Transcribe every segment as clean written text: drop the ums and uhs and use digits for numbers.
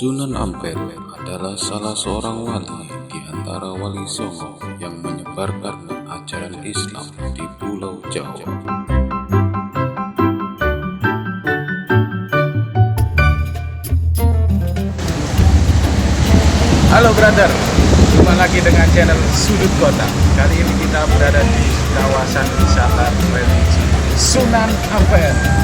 Sunan Ampel adalah salah seorang wali di antara wali Songo yang menyebarkan ajaran Islam di Pulau Jawa. Halo brother, jumpa lagi dengan channel Sudut Kota. Kali ini kita berada di kawasan wisata religi Sunan Ampel.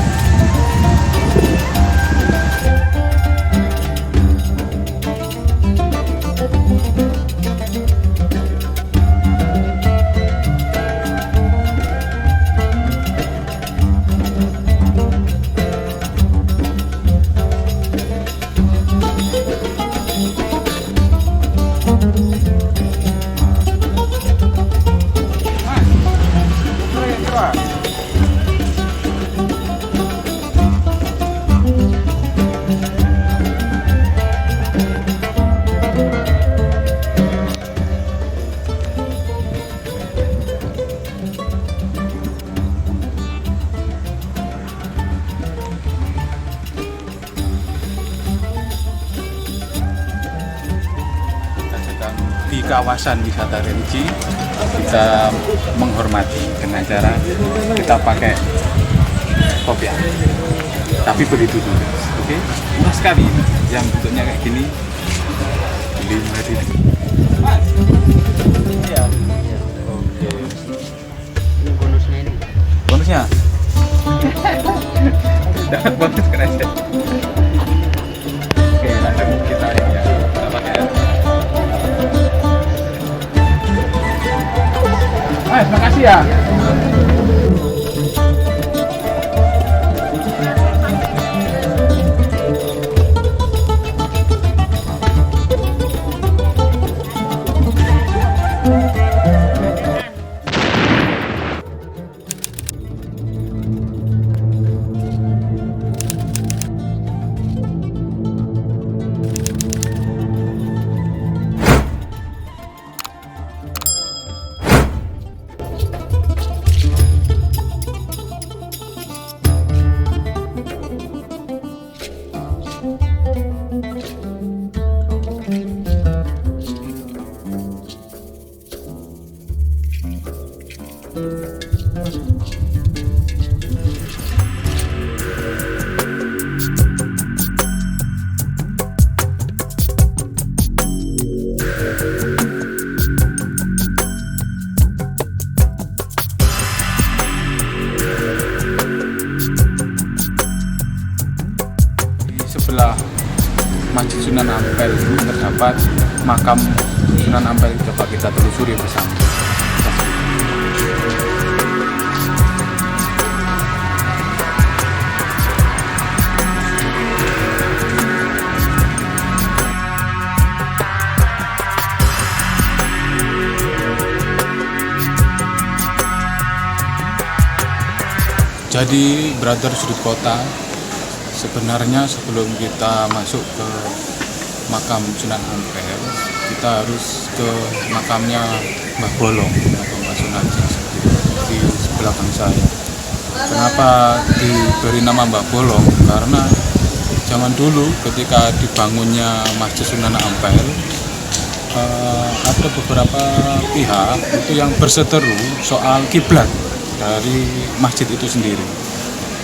Di kawasan wisata religi kita menghormati dengan cara kita pakai kopiah, tapi beli dulu, oke? Murah sekali, yang bentuknya kayak gini 5.000. Iya. Oke. Ini bonusnya ini. Bonusnya? Dapat bonus keren aja. Oke, langsung kita ini ya. Kita pakai. Terima kasih ya. Sebelah Masjid Sunan Ampel ini terdapat makam Sunan Ampel. Coba kita telusuri bersama. Jadi brother Sudut Kota, sebenarnya sebelum kita masuk ke makam Sunan Ampel, kita harus ke makamnya Mbah Bolong atau Mbah Sunaji di belakang saya. Kenapa diberi nama Mbah Bolong? Karena zaman dulu ketika dibangunnya Masjid Sunan Ampel, ada beberapa pihak itu yang berseteru soal kiblat dari masjid itu sendiri.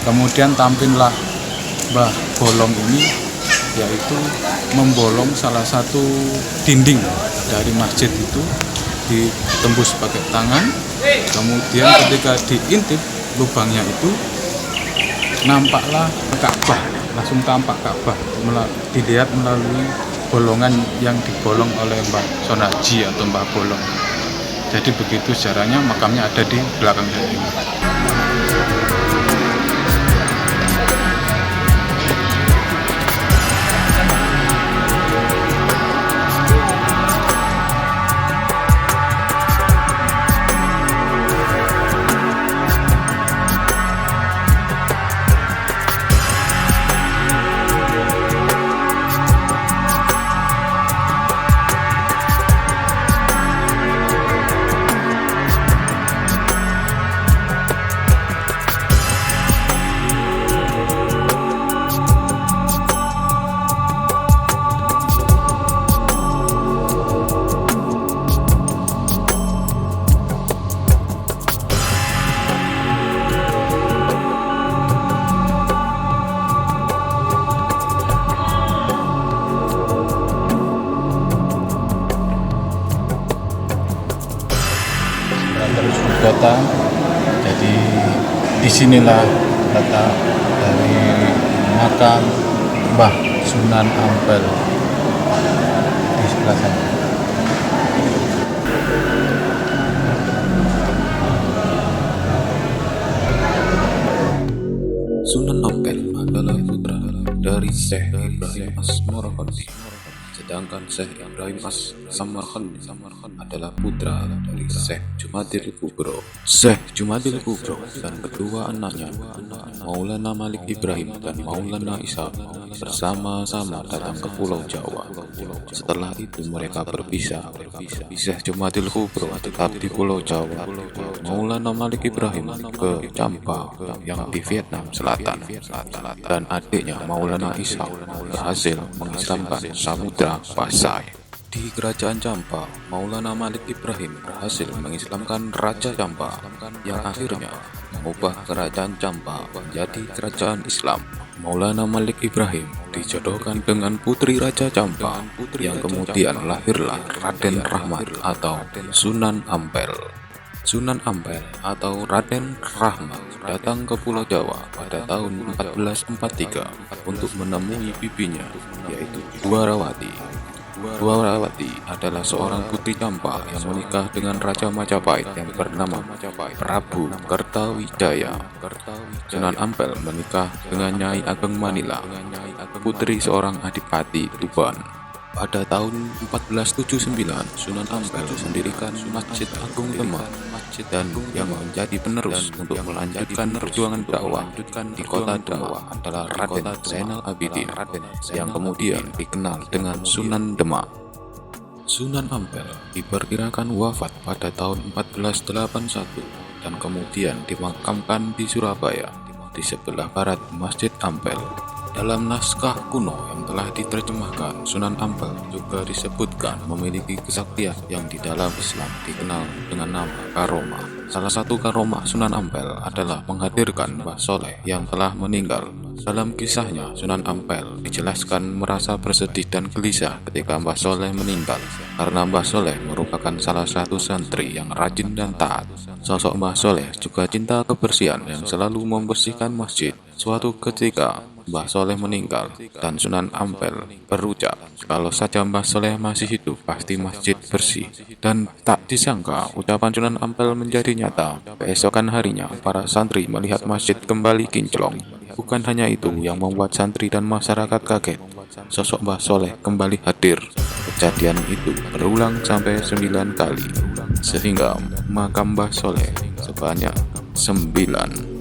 Kemudian tampillah Mbah Bolong ini, yaitu membolong salah satu dinding dari masjid itu, ditembus pakai tangan. Kemudian ketika diintip lubangnya itu, nampaklah Ka'bah, langsung tampak Ka'bah dilihat melalui bolongan yang dibolong oleh Mbah Sonaji atau Mbah Bolong. Jadi begitu sejarahnya, makamnya ada di belakang saya ini. kota. Jadi disinilah letak dari makam Mbah Sunan Ampel di sebelah sana. Sunan Ampel adalah putra dari Syekh Ibrahim As-Samarqandi, sedangkan Syekh Ibrahim As-Samarqandi adalah putra dari Syekh Jumadil Kubro. Syekh Jumadil Kubro dan kedua anaknya, Maulana Malik Ibrahim dan Maulana Isa, bersama-sama datang ke Pulau Jawa. Setelah itu mereka berpisah. Syekh Jumadil Kubro tetap di Pulau Jawa, Maulana Malik Ibrahim ke Champa yang di Vietnam Selatan, dan adiknya Maulana Isa berhasil mengislamkan Samudra Pasai. Di kerajaan Champa, Maulana Malik Ibrahim berhasil mengislamkan Raja Champa yang akhirnya mengubah kerajaan Champa menjadi kerajaan Islam. Maulana Malik Ibrahim dijodohkan dengan putri Raja Champa yang kemudian lahirlah Raden Rahmat atau Sunan Ampel. Sunan Ampel atau Raden Rahmat datang ke Pulau Jawa pada tahun 1443 untuk menemui bibinya, yaitu Dwarawati. Dwarawati adalah seorang putri Champa yang menikah dengan Raja Majapahit yang bernama Prabu Kertawijaya. Sunan Ampel menikah dengan Nyai Ageng Manila, putri seorang adipati Tuban. Pada tahun 1479, Sunan Ampel mendirikan Masjid Agung Demak dan yang menjadi penerus untuk melanjutkan perjuangan dakwah di kota Demak adalah Raden Zainal Abidin yang kemudian dikenal dengan Sunan Demak. Sunan Ampel diperkirakan wafat pada tahun 1481 dan kemudian dimakamkan di Surabaya di sebelah barat Masjid Ampel. Dalam naskah kuno yang telah diterjemahkan, Sunan Ampel juga disebutkan memiliki kesaktian yang di dalam Islam dikenal dengan nama karomah. Salah satu karomah Sunan Ampel adalah menghadirkan Mbah Soleh yang telah meninggal. Dalam kisahnya, Sunan Ampel dijelaskan merasa bersedih dan gelisah ketika Mbah Soleh meninggal, karena Mbah Soleh merupakan salah satu santri yang rajin dan taat. Sosok Mbah Soleh juga cinta kebersihan yang selalu membersihkan masjid. Suatu ketika, Mbah Soleh meninggal dan Sunan Ampel berucap, kalau saja Mbah Soleh masih hidup pasti masjid bersih. Dan tak disangka ucapan Sunan Ampel menjadi nyata. Keesokan harinya para santri melihat masjid kembali kinclong. Bukan hanya itu yang membuat santri dan masyarakat kaget, sosok Mbah Soleh kembali hadir. Kejadian itu berulang sampai 9 kali, sehingga makam Mbah Soleh sebanyak 9.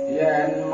Yen